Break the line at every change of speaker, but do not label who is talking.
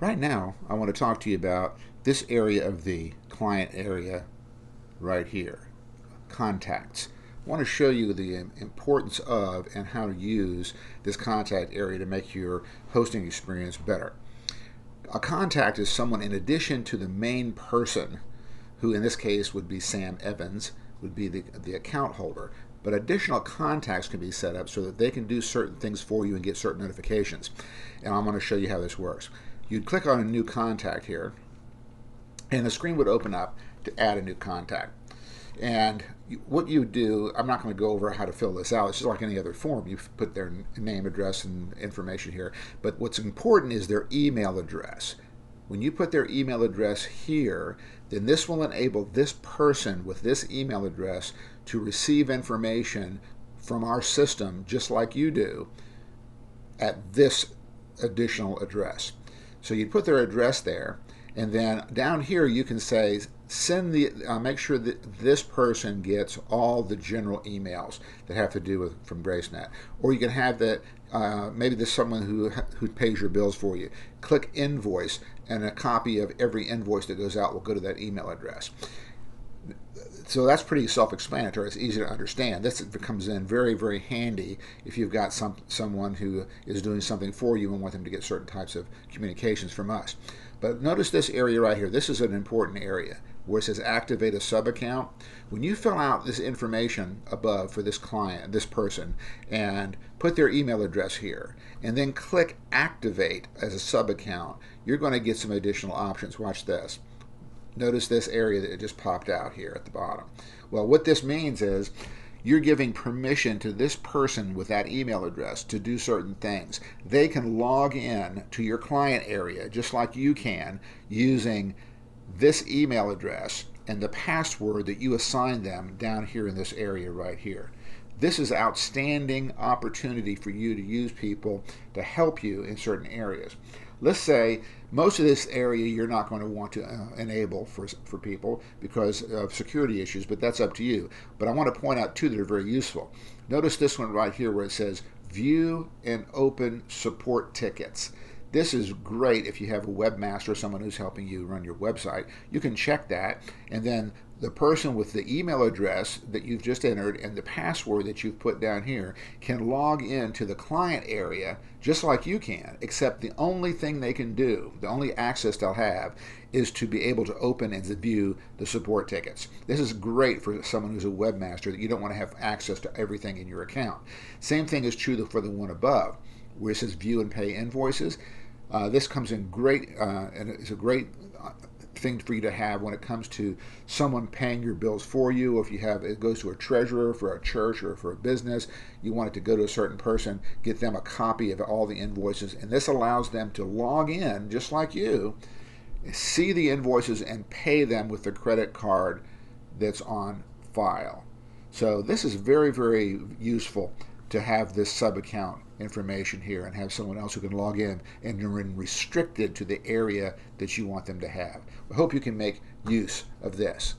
Right now, I want to talk to you about this area of the client area right here, contacts. I want to show you the importance of and how to use this contact area to make your hosting experience better. A contact is someone in addition to the main person, who in this case would be Sam Evans, would be the account holder. But additional contacts can be set up so that they can do certain things for you and get certain notifications. And I'm going to show you how this works. You'd click on a new contact here, and the screen would open up to add a new contact. And what you do, I'm not going to go over how to fill this out. It's just like any other form. You put their name, address, and information here. But what's important is their email address. When you put their email address here, then this will enable this person with this email address to receive information from our system just like you do at this additional address. So you put their address there, and then down here you can say send the make sure that this person gets all the general emails that have to do with from GraceNet. Or you can have that maybe there's someone who pays your bills for you. Click invoice, and a copy of every invoice that goes out will go to that email address. So that's pretty self-explanatory. It's easy to understand. This comes in very, very handy if you've got someone who is doing something for you and want them to get certain types of communications from us. But notice this area right here. This is an important area where it says activate a sub-account. When you fill out this information above for this client, this person, and put their email address here, and then click activate as a sub-account, you're going to get some additional options. Watch this. Notice this area that just popped out here at the bottom. Well, what this means is you're giving permission to this person with that email address to do certain things. They can log in to your client area just like you can using this email address and the password that you assign them down here in this area right here. This is outstanding opportunity for you to use people to help you in certain areas. Let's say most of this area you're not going to want to enable for people because of security issues, but that's up to you. But I want to point out two that are very useful. Notice this one right here where it says view and open support tickets. This is great if you have a webmaster or someone who's helping you run your website. You can check that, and then the person with the email address that you've just entered and the password that you've put down here can log into the client area just like you can, except the only thing they can do, the only access they'll have, is to be able to open and to view the support tickets. This is great for someone who's a webmaster that you don't want to have access to everything in your account. Same thing is true for the one above, where it says view and pay invoices. This comes in great, and it's a great thing for you to have when it comes to someone paying your bills for you. If you have it goes to a treasurer for a church or for a business, you want it to go to a certain person, get them a copy of all the invoices, and this allows them to log in just like you, see the invoices, and pay them with the credit card that's on file. So this is very, very useful to have this sub-account information here and have someone else who can log in and you're restricted to the area that you want them to have. I hope you can make use of this.